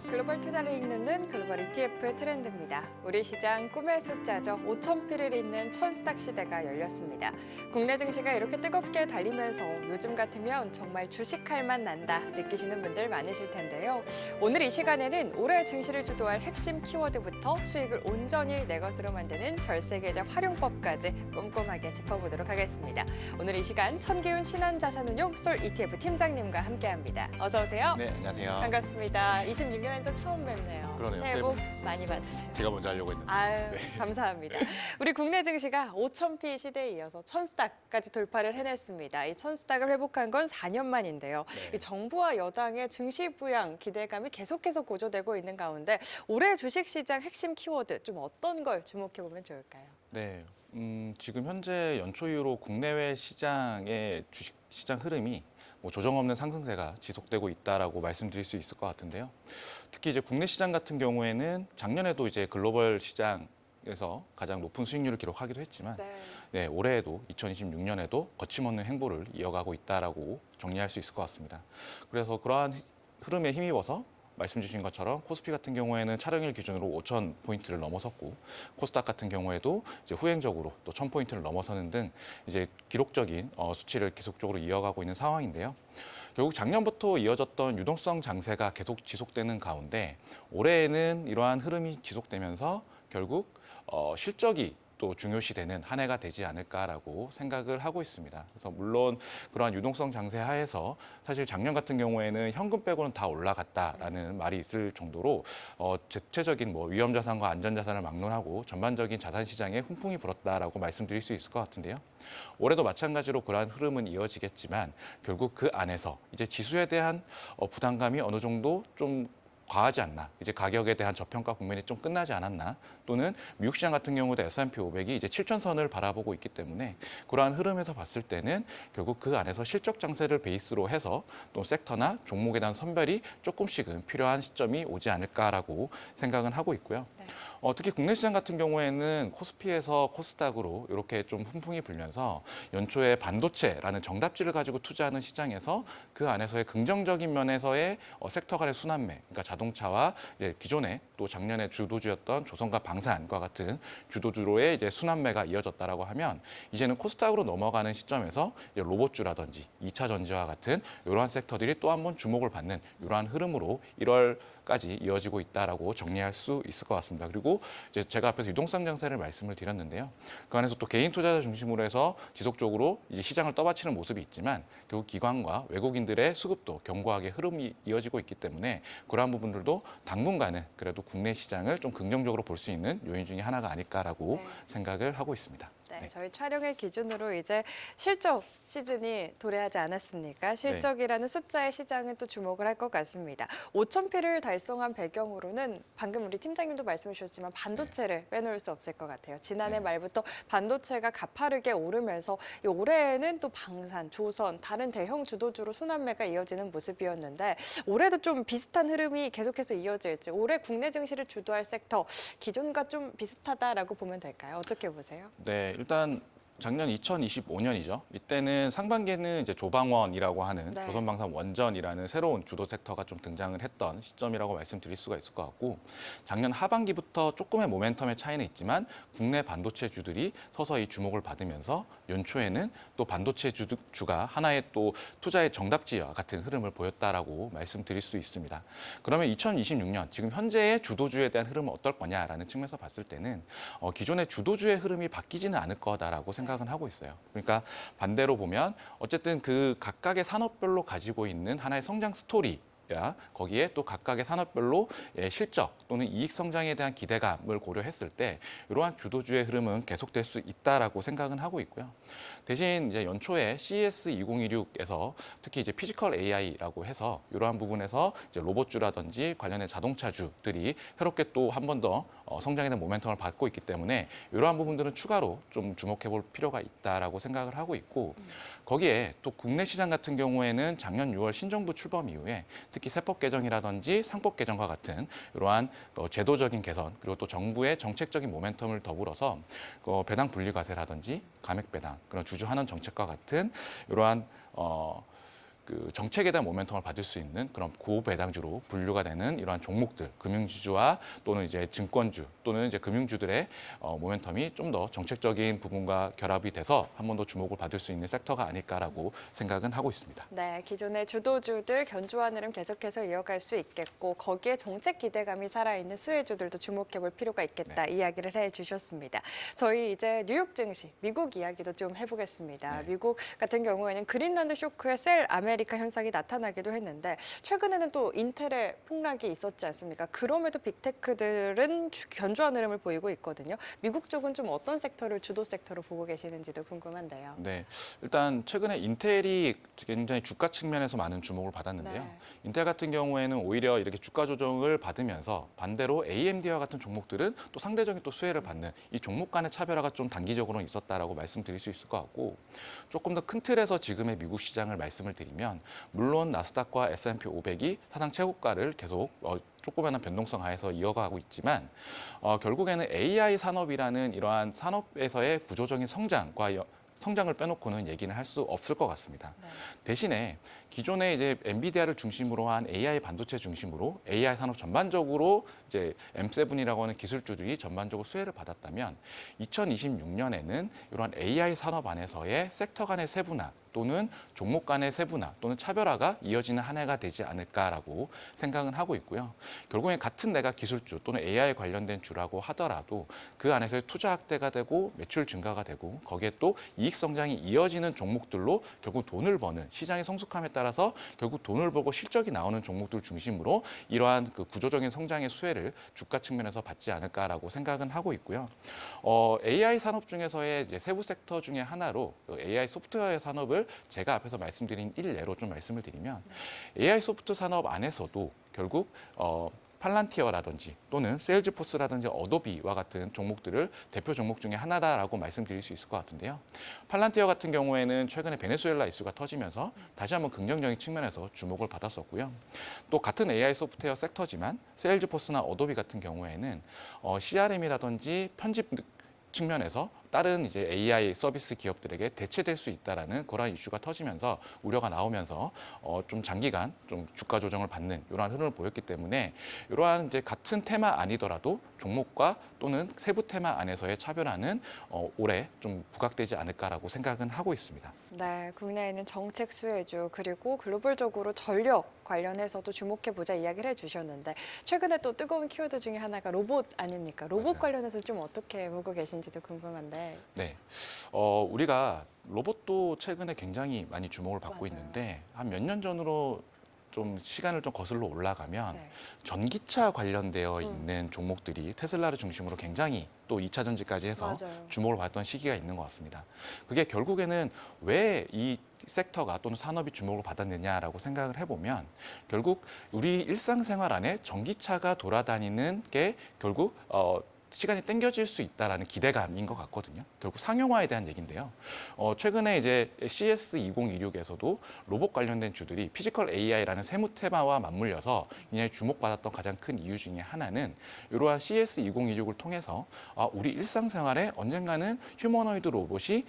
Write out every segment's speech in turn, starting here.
글로벌 투자를 읽는 글로벌 ETF 트렌드입니다. 우리 시장 꿈의 숫자죠. 5,000피를 잇는 천스탁 시대가 열렸습니다. 국내 증시가 이렇게 뜨겁게 달리면서 요즘 같으면 정말 주식할 맛 난다 느끼시는 분들 많으실 텐데요. 오늘 이 시간에는 올해 증시를 주도할 핵심 키워드부터 수익을 온전히 내 것으로 만드는 절세계좌 활용법까지 꼼꼼하게 짚어보도록 하겠습니다. 오늘 이 시간 천기훈 신한자산운용 솔 ETF 팀장님과 함께합니다. 어서 오세요. 네, 안녕하세요. 반갑습니다. 26년엔 또 처음 뵙네요. 그러네요. 새해 복 많이 받으세요. 제가 먼저 하려고 했는데. 아유, 네. 감사합니다. 우리 국내 증시가 5,000피 시대에 이어서 천스닥까지 돌파를 해냈습니다. 이 천스닥을 회복한 건 4년 만인데요. 네. 이 정부와 여당의 증시 부양 기대감이 계속해서 고조되고 있는 가운데 올해 주식시장 핵심 키워드 좀 어떤 걸 주목해보면 좋을까요? 네. 지금 현재 연초 이후로 국내외 시장의 주식 시장 흐름이 조정 없는 상승세가 지속되고 있다라고 말씀드릴 수 있을 것 같은데요. 특히 이제 국내 시장 같은 경우에는 작년에도 이제 글로벌 시장에서 가장 높은 수익률을 기록하기도 했지만 네, 올해에도 2026년에도 거침없는 행보를 이어가고 있다라고 정리할 수 있을 것 같습니다. 그래서 그러한 흐름에 힘입어서 말씀 주신 것처럼 코스피 같은 경우에는 촬영일 기준으로 5,000포인트를 넘어섰고 코스닥 같은 경우에도 이제 후행적으로 또 1,000포인트를 넘어서는 등 이제 기록적인 수치를 계속적으로 이어가고 있는 상황인데요. 결국 작년부터 이어졌던 유동성 장세가 계속 지속되는 가운데 올해에는 이러한 흐름이 지속되면서 결국 실적이 또 중요시되는 한 해가 되지 않을까라고 생각을 하고 있습니다. 그래서 물론 그러한 유동성 장세 하에서 사실 작년 같은 경우에는 현금 빼고는 다 올라갔다라는 말이 있을 정도로 대체적인 위험 자산과 안전 자산을 막론하고 전반적인 자산 시장에 훈풍이 불었다라고 말씀드릴 수 있을 것 같은데요. 올해도 마찬가지로 그러한 흐름은 이어지겠지만 결국 그 안에서 이제 지수에 대한 부담감이 어느 정도 좀 과하지 않나, 이제 가격에 대한 저평가 국면이 좀 끝나지 않았나, 또는 미국 시장 같은 경우도 S&P 500이 이제 7,000선을 바라보고 있기 때문에 그러한 흐름에서 봤을 때는 결국 그 안에서 실적 장세를 베이스로 해서 또 섹터나 종목에 대한 선별이 조금씩은 필요한 시점이 오지 않을까라고 생각은 하고 있고요. 네. 특히 국내 시장 같은 경우에는 코스피에서 코스닥으로 이렇게 좀 훈풍이 불면서 연초에 반도체라는 정답지를 가지고 투자하는 시장에서 그 안에서의 긍정적인 면에서의 섹터 간의 순환매, 그러니까 자동차와 이제 기존에 또 작년에 주도주였던 조선과 방산과 같은 주도주로의 이제 순환매가 이어졌다라고 하면 이제는 코스닥으로 넘어가는 시점에서 이제 로봇주라든지 2차 전지와 같은 이러한 섹터들이 또 한 번 주목을 받는 이러한 흐름으로 1월까지 이어지고 있다라고 정리할 수 있을 것 같습니다. 그리고 이제 제가 앞에서 유동성 장세를 말씀을 드렸는데요. 그 안에서 또 개인 투자자 중심으로 해서 지속적으로 이제 시장을 떠받치는 모습이 있지만 결국 기관과 외국인들의 수급도 견고하게 흐름이 이어지고 있기 때문에 그러한 부분들도 당분간은 그래도 국내 시장을 좀 긍정적으로 볼 수 있는 요인 중에 하나가 아닐까라고 생각을 하고 있습니다. 네, 저희 촬영일 기준으로 이제 실적 시즌이 도래하지 않았습니까? 실적이라는 숫자의 시장은 또 주목을 할 것 같습니다. 5,000피를 달성한 배경으로는 방금 우리 팀장님도 말씀해 주셨지만 반도체를 빼놓을 수 없을 것 같아요. 지난해 말부터 반도체가 가파르게 오르면서 올해에는 또 방산, 조선, 다른 대형 주도주로 순환매가 이어지는 모습이었는데 올해도 좀 비슷한 흐름이 계속해서 이어질지 올해 국내 증시를 주도할 섹터 기존과 좀 비슷하다라고 보면 될까요? 어떻게 보세요? 네, 일단 작년 2025년이죠. 이때는 상반기에는 이제 조방원이라고 하는 조선방산 원전이라는 새로운 주도 섹터가 좀 등장을 했던 시점이라고 말씀드릴 수가 있을 것 같고 작년 하반기부터 조금의 모멘텀의 차이는 있지만 국내 반도체 주들이 서서히 주목을 받으면서 연초에는 또 반도체 주가 하나의 또 투자의 정답지와 같은 흐름을 보였다라고 말씀드릴 수 있습니다. 그러면 2026년 지금 현재의 주도주에 대한 흐름은 어떨 거냐라는 측면에서 봤을 때는 기존의 주도주의 흐름이 바뀌지는 않을 거다라고 생각은 하고 있어요. 그러니까 반대로 보면 어쨌든 그 각각의 산업별로 가지고 있는 하나의 성장 스토리 거기에 또 각각의 산업별로 실적 또는 이익 성장에 대한 기대감을 고려했을 때 이러한 주도주의 흐름은 계속될 수 있다라고 생각은 하고 있고요. 대신 이제 연초에 CES 2016에서 특히 이제 피지컬 AI라고 해서 이러한 부분에서 이제 로봇주라든지 관련된 자동차주들이 새롭게 또 한 번 더 성장에 대한 모멘텀을 받고 있기 때문에 이러한 부분들은 추가로 좀 주목해 볼 필요가 있다라고 생각을 하고 있고 거기에 또 국내 시장 같은 경우에는 작년 6월 신정부 출범 이후에 특히 세법 개정이라든지 상법 개정과 같은 이러한 제도적인 개선 그리고 또 정부의 정책적인 모멘텀을 더불어서 배당 분리과세라든지 감액 배당 그런 주주 환원 정책과 같은 이러한 그 정책에 대한 모멘텀을 받을 수 있는 그런 고배당주로 분류가 되는 이러한 종목들, 금융지주와 또는 이제 증권주 또는 이제 금융주들의 모멘텀이 좀 더 정책적인 부분과 결합이 돼서 한 번 더 주목을 받을 수 있는 섹터가 아닐까라고 생각은 하고 있습니다. 네, 기존의 주도주들 견조한 흐름 계속해서 이어갈 수 있겠고 거기에 정책 기대감이 살아있는 수혜주들도 주목해볼 필요가 있겠다 이야기를 해주셨습니다. 저희 이제 뉴욕 증시, 미국 이야기도 좀 해보겠습니다. 네. 미국 같은 경우에는 그린란드 쇼크의 셀 아메리카 현상이 나타나기도 했는데 최근에는 또 인텔의 폭락이 있었지 않습니까? 그럼에도 빅테크들은 견조한 흐름을 보이고 있거든요. 미국 쪽은 좀 어떤 섹터를 주도 섹터로 보고 계시는지도 궁금한데요. 네, 일단 최근에 인텔이 굉장히 주가 측면에서 많은 주목을 받았는데요. 네. 인텔 같은 경우에는 오히려 이렇게 주가 조정을 받으면서 반대로 AMD와 같은 종목들은 또 상대적인 또 수혜를 받는 이 종목 간의 차별화가 좀 단기적으로는 있었다라고 말씀드릴 수 있을 것 같고 조금 더 큰 틀에서 지금의 미국 시장을 말씀을 드리면 물론 나스닥과 S&P 500이 사상 최고가를 계속 조그마한 변동성 하에서 이어가고 있지만 결국에는 AI 산업이라는 이러한 산업에서의 구조적인 성장을 빼놓고는 얘기는 할 수 없을 것 같습니다. 네. 대신에 기존에 이제 엔비디아를 중심으로 한 AI 반도체 중심으로 AI 산업 전반적으로 이제 M7이라고 하는 기술주들이 전반적으로 수혜를 받았다면 2026년에는 이러한 AI 산업 안에서의 섹터 간의 세분화 또는 종목 간의 세분화 또는 차별화가 이어지는 한 해가 되지 않을까라고 생각은 하고 있고요. 결국엔 같은 내가 기술주 또는 AI 관련된 주라고 하더라도 그 안에서의 투자 확대가 되고 매출 증가가 되고 거기에 또 이익 성장이 이어지는 종목들로 결국 돈을 버는 시장의 성숙함에 따라서 결국 돈을 벌고 실적이 나오는 종목들 중심으로 이러한 그 구조적인 성장의 수혜를 주가 측면에서 받지 않을까라고 생각은 하고 있고요. AI 산업 중에서의 이제 세부 섹터 중에 하나로 그 AI 소프트웨어 산업을 제가 앞에서 말씀드린 일례로 좀 말씀을 드리면 AI 소프트 산업 안에서도 결국 팔란티어라든지 또는 세일즈포스라든지 어도비와 같은 종목들을 대표 종목 중에 하나다라고 말씀드릴 수 있을 것 같은데요. 팔란티어 같은 경우에는 최근에 베네수엘라 이슈가 터지면서 다시 한번 긍정적인 측면에서 주목을 받았었고요. 또 같은 AI 소프트웨어 섹터지만 세일즈포스나 어도비 같은 경우에는 CRM이라든지 편집 측면에서 다른 이제 AI 서비스 기업들에게 대체될 수 있다라는 그러한 이슈가 터지면서 우려가 나오면서 좀 장기간 좀 주가 조정을 받는 이러한 흐름을 보였기 때문에 이러한 이제 같은 테마 아니더라도 종목과 또는 세부 테마 안에서의 차별화는 올해 좀 부각되지 않을까라고 생각은 하고 있습니다. 네, 국내에는 정책 수혜주 그리고 글로벌적으로 전력 관련해서도 주목해보자 이야기를 해주셨는데 최근에 또 뜨거운 키워드 중에 하나가 로봇 아닙니까? 로봇 맞아요. 관련해서 좀 어떻게 보고 계신지도 궁금한데. 네, 우리가 로봇도 최근에 굉장히 많이 주목을 받고 맞아요. 있는데 한 몇 년 전으로 좀 시간을 좀 거슬러 올라가면 네. 전기차 관련되어 있는 종목들이 테슬라를 중심으로 굉장히 또 2차 전지까지 해서 맞아요. 주목을 받던 시기가 있는 것 같습니다. 그게 결국에는 왜 이 섹터가 또는 산업이 주목을 받았느냐라고 생각을 해보면 결국 우리 일상생활 안에 전기차가 돌아다니는 게 결국 시간이 땡겨질 수 있다라는 기대감인 것 같거든요. 결국 상용화에 대한 얘기인데요. 최근에 이제 CS2026에서도 로봇 관련된 주들이 피지컬 AI라는 세무 테마와 맞물려서 굉장히 주목받았던 가장 큰 이유 중에 하나는 이러한 CS2026을 통해서 우리 일상생활에 언젠가는 휴머노이드 로봇이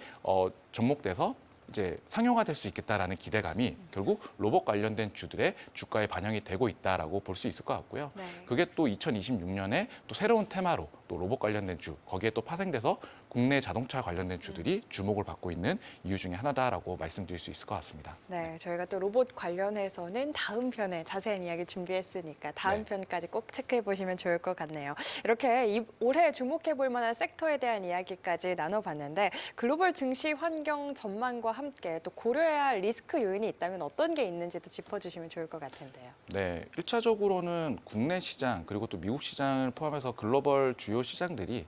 접목돼서 이제 상용화될 수 있겠다라는 기대감이 결국 로봇 관련된 주들의 주가에 반영이 되고 있다라고 볼 수 있을 것 같고요. 네. 그게 또 2026년에 또 새로운 테마로 또 로봇 관련된 주 거기에 또 파생돼서 국내 자동차 관련된 주들이 주목을 받고 있는 이유 중에 하나다라고 말씀드릴 수 있을 것 같습니다. 네, 저희가 또 로봇 관련해서는 다음 편에 자세한 이야기 준비했으니까 다음 네. 편까지 꼭 체크해 보시면 좋을 것 같네요. 이렇게 올해 주목해 볼 만한 섹터에 대한 이야기까지 나눠봤는데 글로벌 증시 환경 전망과 함께 또 고려해야 할 리스크 요인이 있다면 어떤 게 있는지도 짚어주시면 좋을 것 같은데요. 네, 1차적으로는 국내 시장 그리고 또 미국 시장을 포함해서 글로벌 주요 시장들이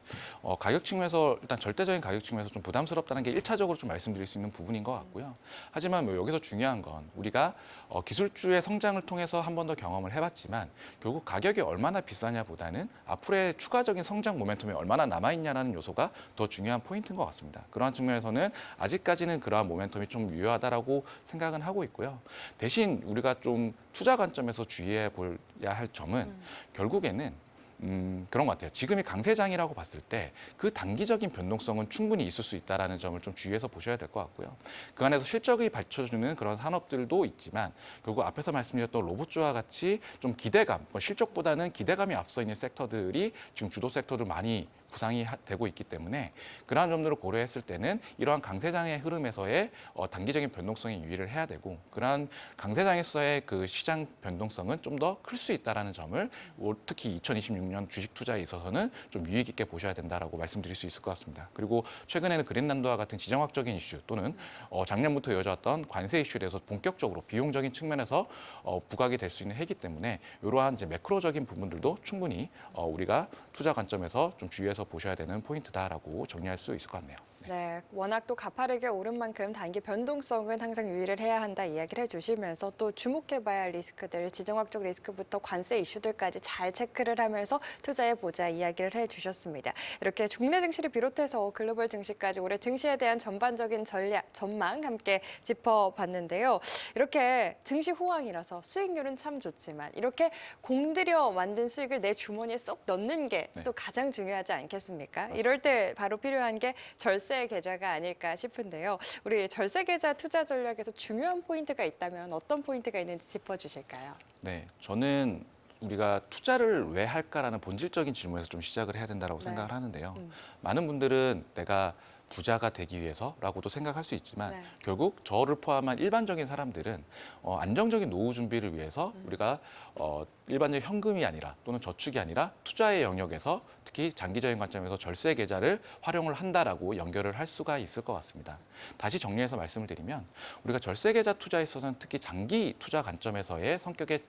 가격 측면에서 일단 절대적인 가격 측면에서 좀 부담스럽다는 게 1차적으로 좀 말씀드릴 수 있는 부분인 것 같고요. 하지만 뭐 여기서 중요한 건 우리가 기술주의 성장을 통해서 한 번 더 경험을 해봤지만 결국 가격이 얼마나 비싸냐보다는 앞으로의 추가적인 성장 모멘텀이 얼마나 남아있냐라는 요소가 더 중요한 포인트인 것 같습니다. 그러한 측면에서는 아직까지는 그러한 모멘텀이 좀 유효하다라고 생각은 하고 있고요. 대신 우리가 좀 투자 관점에서 주의해 보야 할 점은 결국에는 그런 것 같아요. 지금이 강세장이라고 봤을 때 그 단기적인 변동성은 충분히 있을 수 있다는 점을 좀 주의해서 보셔야 될 것 같고요. 그 안에서 실적이 받쳐주는 그런 산업들도 있지만 결국 앞에서 말씀드렸던 로봇주와 같이 좀 기대감, 실적보다는 기대감이 앞서 있는 섹터들이 지금 주도 섹터들 많이 부상이 되고 있기 때문에 그러한 점들을 고려했을 때는 이러한 강세장의 흐름에서의 단기적인 변동성에 유의를 해야 되고 그러한 강세장에서의 그 시장 변동성은 좀 더 클 수 있다는 점을 특히 2026년 주식 투자에 있어서는 좀 유의 깊게 보셔야 된다라고 말씀드릴 수 있을 것 같습니다. 그리고 최근에는 그린란드와 같은 지정학적인 이슈 또는 작년부터 이어졌던 관세 이슈에 대해서 본격적으로 비용적인 측면에서 부각이 될 수 있는 해이기 때문에 이러한 이제 매크로적인 부분들도 충분히 우리가 투자 관점에서 좀 주의해서 보셔야 되는 포인트다라고 정리할 수 있을 것 같네요. 네, 워낙 또 가파르게 오른 만큼 단기 변동성은 항상 유의를 해야 한다 이야기를 해주시면서 또 주목해봐야 할 리스크들, 지정학적 리스크부터 관세 이슈들까지 잘 체크를 하면서 투자해보자 이야기를 해주셨습니다. 이렇게 국내 증시를 비롯해서 글로벌 증시까지 올해 증시에 대한 전반적인 전망 함께 짚어봤는데요. 이렇게 증시 호황이라서 수익률은 참 좋지만 이렇게 공들여 만든 수익을 내 주머니에 쏙 넣는 게 또 가장 중요하지 않겠습니까? 맞습니다. 이럴 때 바로 필요한 게 절세 계좌가 아닐까 싶은데요. 우리 절세 계좌 투자 전략에서 중요한 포인트가 있다면 어떤 포인트가 있는지 짚어주실까요? 네, 저는 우리가 투자를 왜 할까라는 본질적인 질문에서 좀 시작을 해야 된다고 네. 생각을 하는데요. 음. 많은 분들은 내가 부자가 되기 위해서라고도 생각할 수 있지만 네. 결국 저를 포함한 일반적인 사람들은 안정적인 노후 준비를 위해서 우리가 일반적인 현금이 아니라 또는 저축이 아니라 투자의 영역에서 특히 장기적인 관점에서 절세 계좌를 활용을 한다라고 연결을 할 수가 있을 것 같습니다. 다시 정리해서 말씀을 드리면 우리가 절세 계좌 투자에 있어서는 특히 장기 투자 관점에서의 성격의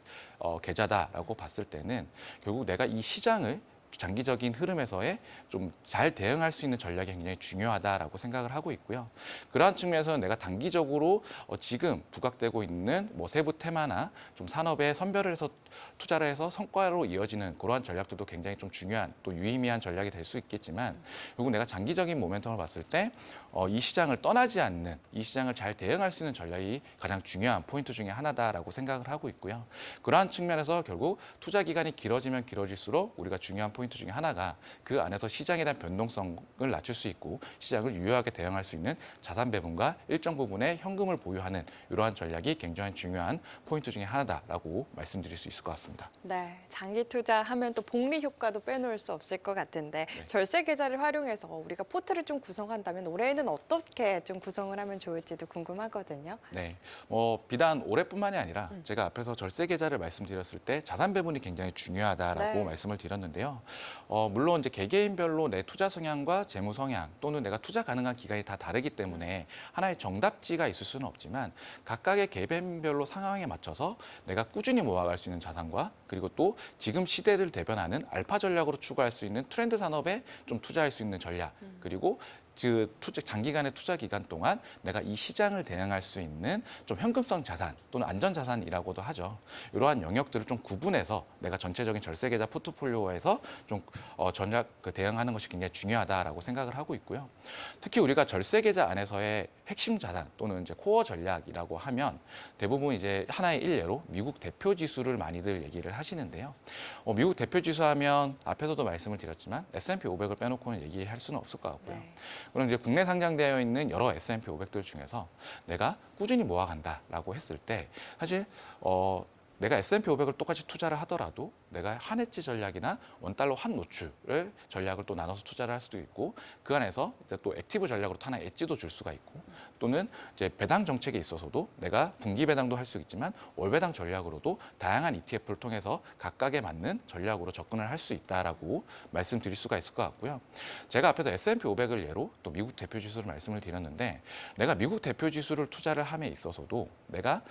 계좌다라고 봤을 때는 결국 내가 이 시장을 장기적인 흐름에서의 좀 잘 대응할 수 있는 전략이 굉장히 중요하다라고 생각을 하고 있고요. 그러한 측면에서는 내가 단기적으로 지금 부각되고 있는 뭐 세부 테마나 좀 산업에 선별을 해서 투자를 해서 성과로 이어지는 그러한 전략들도 굉장히 좀 중요한 또 유의미한 전략이 될 수 있겠지만 결국 내가 장기적인 모멘텀을 봤을 때 이 시장을 떠나지 않는 이 시장을 잘 대응할 수 있는 전략이 가장 중요한 포인트 중에 하나다라고 생각을 하고 있고요. 그러한 측면에서 결국 투자 기간이 길어지면 길어질수록 우리가 중요한 포인트 중에 하나가 그 안에서 시장에 대한 변동성을 낮출 수 있고 시장을 유효하게 대응할 수 있는 자산 배분과 일정 부분의 현금을 보유하는 이러한 전략이 굉장히 중요한 포인트 중에 하나다라고 말씀드릴 수 있을 것 같습니다. 네, 장기 투자하면 또 복리 효과도 빼놓을 수 없을 것 같은데 절세 계좌를 활용해서 우리가 포트를 좀 구성한다면 올해에는 어떻게 좀 구성을 하면 좋을지도 궁금하거든요. 네, 비단 올해뿐만이 아니라 제가 앞에서 절세 계좌를 말씀드렸을 때 자산 배분이 굉장히 중요하다라고 네. 말씀을 드렸는데요. 물론 이제 개개인별로 내 투자 성향과 재무 성향 또는 내가 투자 가능한 기간이 다 다르기 때문에 하나의 정답지가 있을 수는 없지만 각각의 개개인별로 상황에 맞춰서 내가 꾸준히 모아갈 수 있는 자산과 그리고 또 지금 시대를 대변하는 알파 전략으로 추구할 수 있는 트렌드 산업에 좀 투자할 수 있는 전략 그리고 장기간의 투자 기간 동안 내가 이 시장을 대응할 수 있는 좀 현금성 자산 또는 안전 자산이라고도 하죠. 이러한 영역들을 좀 구분해서 내가 전체적인 절세 계좌 포트폴리오에서 좀 전략 대응하는 것이 굉장히 중요하다라고 생각을 하고 있고요. 특히 우리가 절세 계좌 안에서의 핵심 자산 또는 이제 코어 전략이라고 하면 대부분 이제 하나의 일례로 미국 대표 지수를 많이들 얘기를 하시는데요. 미국 대표 지수 하면 앞에서도 말씀을 드렸지만 S&P 500을 빼놓고는 얘기할 수는 없을 것 같고요. 네. 그럼 이제 국내 상장되어 있는 여러 S&P 500들 중에서 내가 꾸준히 모아간다라고 했을 때 사실 내가 S&P 500을 똑같이 투자를 하더라도 내가 한 해치 전략이나 원달러 환 노출을 전략을 또 나눠서 투자를 할 수도 있고 그 안에서 이제 또 액티브 전략으로 하나 엣지도 줄 수가 있고 또는 이제 배당 정책에 있어서도 내가 분기 배당도 할 수 있지만 월 배당 전략으로도 다양한 ETF를 통해서 각각에 맞는 전략으로 접근을 할 수 있다라고 말씀드릴 수가 있을 것 같고요. 제가 앞에서 S&P 500을 예로 또 미국 대표 지수를 말씀을 드렸는데 내가 미국 대표 지수를 투자를 함에 있어서도 내가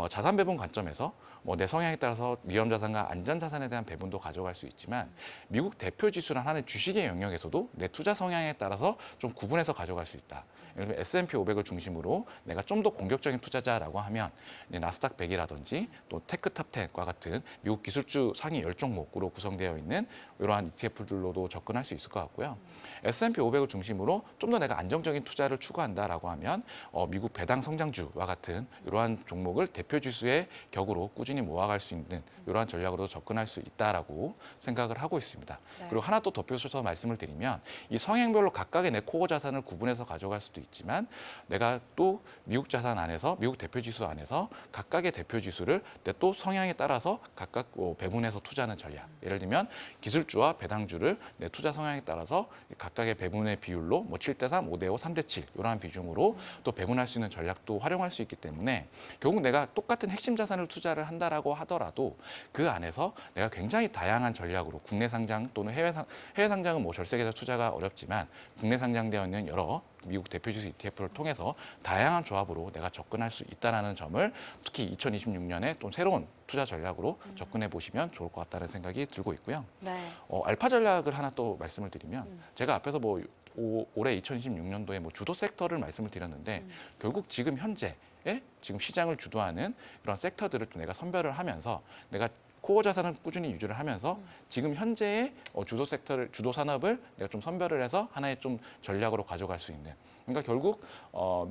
자산 배분 관점에서 내 성향에 따라서 위험 자산과 안전 자산에 대한 배분도 가져갈 수 있지만 미국 대표 지수란 하나의 주식의 영역에서도 내 투자 성향에 따라서 좀 구분해서 가져갈 수 있다. 예를 들면 S&P 500을 중심으로 내가 좀 더 공격적인 투자자라고 하면 나스닥 100이라든지 또 테크탑 10과 같은 미국 기술주 상위 10종목으로 구성되어 있는 이러한 ETF들로도 접근할 수 있을 것 같고요. S&P 500을 중심으로 좀 더 내가 안정적인 투자를 추구한다라고 하면 미국 배당 성장주와 같은 이러한 종목을 대표 지수의 격으로 꾸준히 모아갈 수 있는 이러한 전략으로 접근할 수 수 있다라고 생각을 하고 있습니다. 네. 그리고 하나 또 덧붙여서 말씀을 드리면 이 성향별로 각각의 내 코어 자산을 구분해서 가져갈 수도 있지만 내가 또 미국 자산 안에서 미국 대표 지수 안에서 각각의 대표 지수를 내 또 성향에 따라서 각각 배분해서 투자하는 전략. 예를 들면 기술주와 배당주를 내 투자 성향에 따라서 각각의 배분의 비율로 뭐 7대3, 5대5, 3대7 이러한 비중으로 또 배분할 수 있는 전략도 활용할 수 있기 때문에 결국 내가 똑같은 핵심 자산을 투자를 한다라고 하더라도 그 안에서 내가 굉장히 다양한 전략으로 국내 상장 또는 해외 상장은 뭐 절세계에서 투자가 어렵지만 국내 상장되어 있는 여러 미국 대표지수 ETF를 통해서 다양한 조합으로 내가 접근할 수 있다는 점을 특히 2026년에 또 새로운 투자 전략으로 접근해 보시면 좋을 것 같다는 생각이 들고 있고요. 네. 알파 전략을 하나 또 말씀을 드리면 제가 앞에서 뭐 올해 2026년도에 뭐 주도 섹터를 말씀을 드렸는데 결국 지금 현재 지금 시장을 주도하는 그런 섹터들을 또 내가 선별을 하면서 내가 코어 자산은 꾸준히 유지를 하면서 지금 현재의 주도 섹터를 주도 산업을 내가 좀 선별을 해서 하나의 좀 전략으로 가져갈 수 있는. 그러니까 결국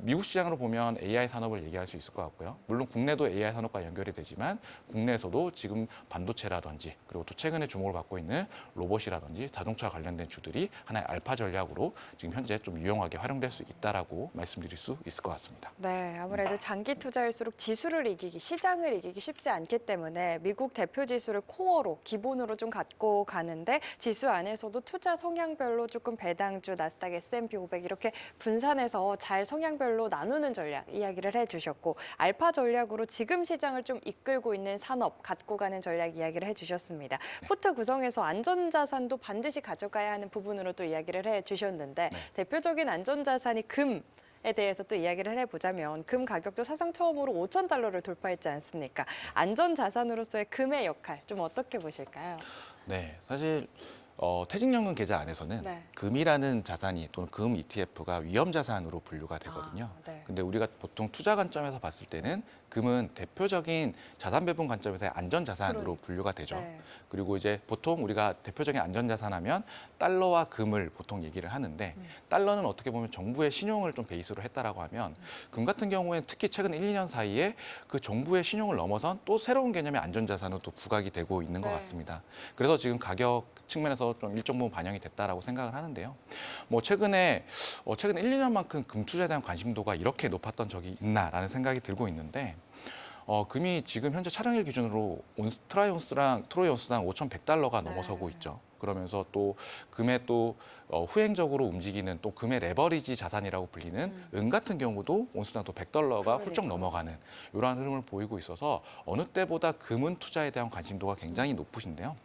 미국 시장으로 보면 AI 산업을 얘기할 수 있을 것 같고요. 물론 국내도 AI 산업과 연결이 되지만 국내에서도 지금 반도체라든지 그리고 또 최근에 주목을 받고 있는 로봇이라든지 자동차 관련된 주들이 하나의 알파 전략으로 지금 현재 좀 유용하게 활용될 수 있다라고 말씀드릴 수 있을 것 같습니다. 네, 아무래도 장기 투자일수록 지수를 이기기, 시장을 이기기 쉽지 않기 때문에 미국 대표 지수를 코어로, 기본으로 좀 갖고 가는데 지수 안에서도 투자 성향별로 조금 배당주, 나스닥, S&P 500 이렇게 분산해서 잘 성향별로 나누는 전략 이야기를 해주셨고 알파 전략으로 지금 시장을 좀 이끌고 있는 산업 갖고 가는 전략 이야기를 해주셨습니다. 포트 구성에서 안전자산도 반드시 가져가야 하는 부분으로 또 이야기를 해주셨는데 대표적인 안전자산이 금. 에 대해서 또 이야기를 해보자면 금 가격도 사상 처음으로 5,000달러를 돌파했지 않습니까? 안전 자산으로서의 금의 역할 좀 어떻게 보실까요? 네, 사실 퇴직연금 계좌 안에서는 네. 금이라는 자산이 또는 금 ETF가 위험 자산으로 분류가 되거든요. 네. 근데 우리가 보통 투자 관점에서 봤을 때는 금은 대표적인 자산 배분 관점에서의 안전 자산으로 분류가 되죠. 네. 그리고 이제 보통 우리가 대표적인 안전 자산 하면 달러와 금을 보통 얘기를 하는데 달러는 어떻게 보면 정부의 신용을 좀 베이스로 했다라고 하면 금 같은 경우에는 특히 최근 1, 2년 사이에 그 정부의 신용을 넘어선 또 새로운 개념의 안전 자산으로 또 부각이 되고 있는 것 네. 같습니다. 그래서 지금 가격 측면에서 좀 일정 부분 반영이 됐다라고 생각을 하는데요. 뭐 최근 1, 2년만큼 금 투자에 대한 관심도가 이렇게 높았던 적이 있나라는 생각이 들고 있는데 금이 지금 현재 촬영일 기준으로 트로이 온스당 5,100달러가 넘어서고 있죠. 그러면서 또 금의 또 후행적으로 움직이는 또 금의 레버리지 자산이라고 불리는 은 같은 경우도 온스당 또 100달러가 훌쩍 넘어가는 이러한 흐름을 보이고 있어서 어느 때보다 금은 투자에 대한 관심도가 굉장히 높으신데요.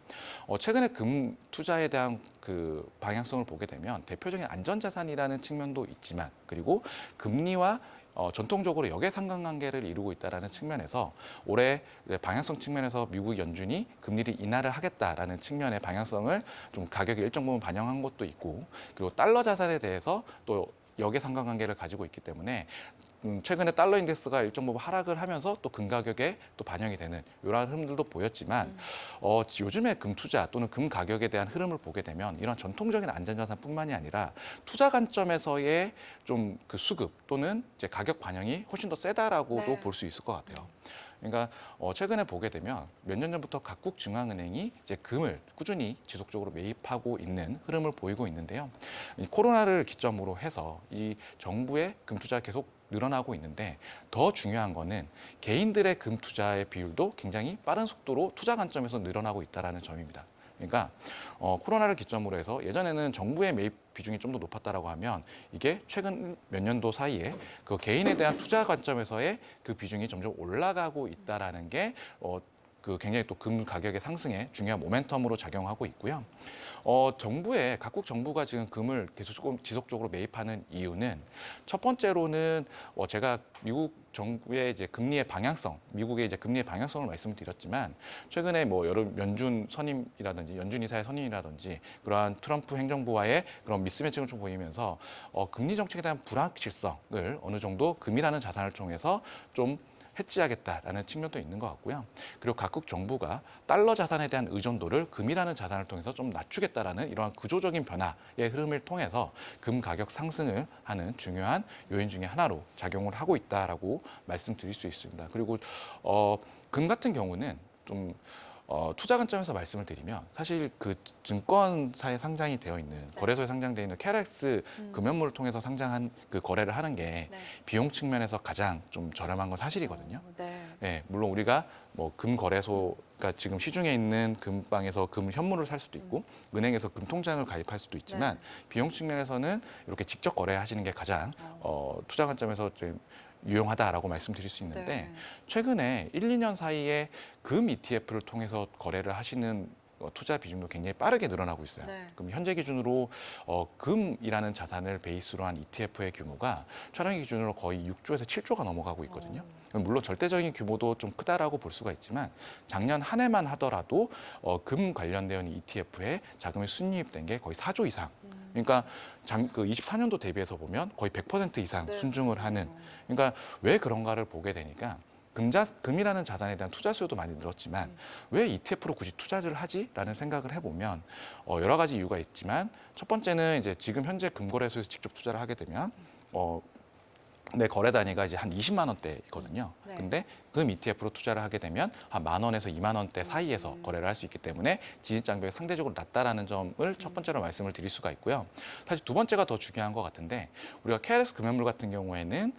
최근에 금 투자에 대한 그 방향성을 보게 되면 대표적인 안전자산이라는 측면도 있지만 그리고 금리와 전통적으로 역의 상관관계를 이루고 있다는 측면에서 올해 방향성 측면에서 미국 연준이 금리를 인하를 하겠다라는 측면의 방향성을 좀 가격에 일정 부분 반영한 것도 있고 그리고 달러 자산에 대해서 또 역의 상관관계를 가지고 있기 때문에 최근에 달러 인덱스가 일정 부분 하락을 하면서 또 금 가격에 또 반영이 되는 이러한 흐름들도 보였지만 요즘에 금 투자 또는 금 가격에 대한 흐름을 보게 되면 이런 전통적인 안전자산뿐만이 아니라 투자 관점에서의 좀 그 수급 또는 이제 가격 반영이 훨씬 더 세다라고도 볼 수 있을 것 같아요. 그러니까 최근에 보게 되면 몇 년 전부터 각국 중앙은행이 이제 금을 꾸준히 지속적으로 매입하고 있는 흐름을 보이고 있는데요. 이 코로나를 기점으로 해서 이 정부의 금 투자가 계속 늘어나고 있는데 더 중요한 거는 개인들의 금 투자의 비율도 굉장히 빠른 속도로 투자 관점에서 늘어나고 있다는 점입니다. 그러니까 코로나를 기점으로 해서 예전에는 정부의 매입 비중이 좀 더 높았다라고 하면 이게 최근 몇 년도 사이에 그 개인에 대한 투자 관점에서의 그 비중이 점점 올라가고 있다라는 게 그 굉장히 또 금 가격의 상승에 중요한 모멘텀으로 작용하고 있고요. 각국 정부가 지금 금을 계속 지속적으로 매입하는 이유는 첫 번째로는 제가 미국 정부의 이제 금리의 방향성, 미국의 이제 금리의 방향성을 말씀을 드렸지만 최근에 뭐 여러 연준 선임이라든지 연준 이사의 선임이라든지 그러한 트럼프 행정부와의 그런 미스매치를 좀 보이면서 금리 정책에 대한 불확실성을 어느 정도 금이라는 자산을 통해서 좀 해지하겠다라는 측면도 있는 것 같고요. 그리고 각국 정부가 달러 자산에 대한 의존도를 금이라는 자산을 통해서 좀 낮추겠다라는 이러한 구조적인 변화의 흐름을 통해서 금 가격 상승을 하는 중요한 요인 중에 하나로 작용을 하고 있다라고 말씀드릴 수 있습니다. 그리고 금 같은 경우는 좀 투자 관점에서 말씀을 드리면 사실 그 증권사에 상장이 되어 있는 거래소에 상장되어 있는 KRX 금연물을 통해서 상장한 그 거래를 하는 게 네. 비용 측면에서 가장 좀 저렴한 건 사실이거든요. 네. 예, 물론 우리가 뭐 금 거래소, 그러니까 지금 시중에 있는 금방에서 금 현물을 살 수도 있고 은행에서 금 통장을 가입할 수도 있지만 비용 측면에서는 이렇게 직접 거래하시는 게 가장 투자 관점에서 좀 유용하다라고 말씀드릴 수 있는데 네. 최근에 1, 2년 사이에 금 ETF를 통해서 거래를 하시는 투자 비중도 굉장히 빠르게 늘어나고 있어요. 네. 그럼 현재 기준으로 금이라는 자산을 베이스로 한 ETF의 규모가 촬영 기준으로 거의 6조에서 7조가 넘어가고 있거든요. 물론 절대적인 규모도 좀 크다라고 볼 수가 있지만 작년 한 해만 하더라도 금 관련된 ETF에 자금이 순이입된 게 거의 4조 이상. 그러니까 그 24년도 대비해서 보면 거의 100% 이상 네. 순증을 하는. 그러니까 왜 그런가를 보게 되니까 금이라는 자산에 대한 투자 수요도 많이 늘었지만 왜 ETF로 굳이 투자를 하지라는 생각을 해보면 여러 가지 이유가 있지만 첫 번째는 이제 지금 현재 금거래소에서 직접 투자를 하게 되면 내 거래 단위가 이제 한 20만 원대거든요. 네. 근데 금 ETF로 투자를 하게 되면 한 10,000원에서 2만 원대 사이에서 거래를 할 수 있기 때문에 진입 장벽이 상대적으로 낮다라는 점을 첫 번째로 말씀을 드릴 수가 있고요. 사실 두 번째가 더 중요한 것 같은데 우리가 KRX 금연물 같은 경우에는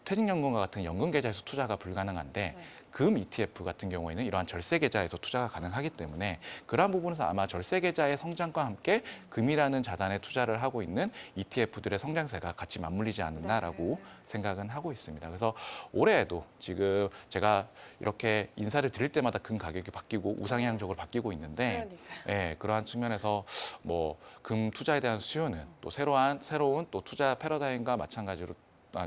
퇴직연금과 같은 연금 계좌에서 투자가 불가능한데 금 ETF 같은 경우에는 이러한 절세 계좌에서 투자가 가능하기 때문에 그러한 부분에서 아마 절세 계좌의 성장과 함께 금이라는 자산에 투자를 하고 있는 ETF들의 성장세가 같이 맞물리지 않았나라고 생각은 하고 있습니다. 그래서 올해에도 지금 제가 이렇게 인사를 드릴 때마다 금 가격이 바뀌고 우상향적으로 바뀌고 있는데 그러한 측면에서 뭐 금 투자에 대한 수요는 또 새로운 또 투자 패러다임과 마찬가지로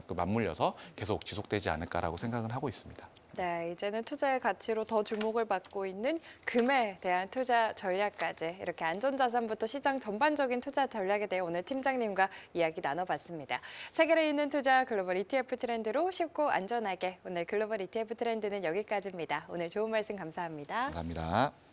맞물려서 계속 지속되지 않을까라고 생각은 하고 있습니다. 네, 이제는 투자의 가치로 더 주목을 받고 있는 금에 대한 투자 전략까지 이렇게 안전자산부터 시장 전반적인 투자 전략에 대해 오늘 팀장님과 이야기 나눠봤습니다. 세계를 잇는 투자 글로벌 ETF 트렌드로 쉽고 안전하게 오늘 글로벌 ETF 트렌드는 여기까지입니다. 오늘 좋은 말씀 감사합니다. 감사합니다.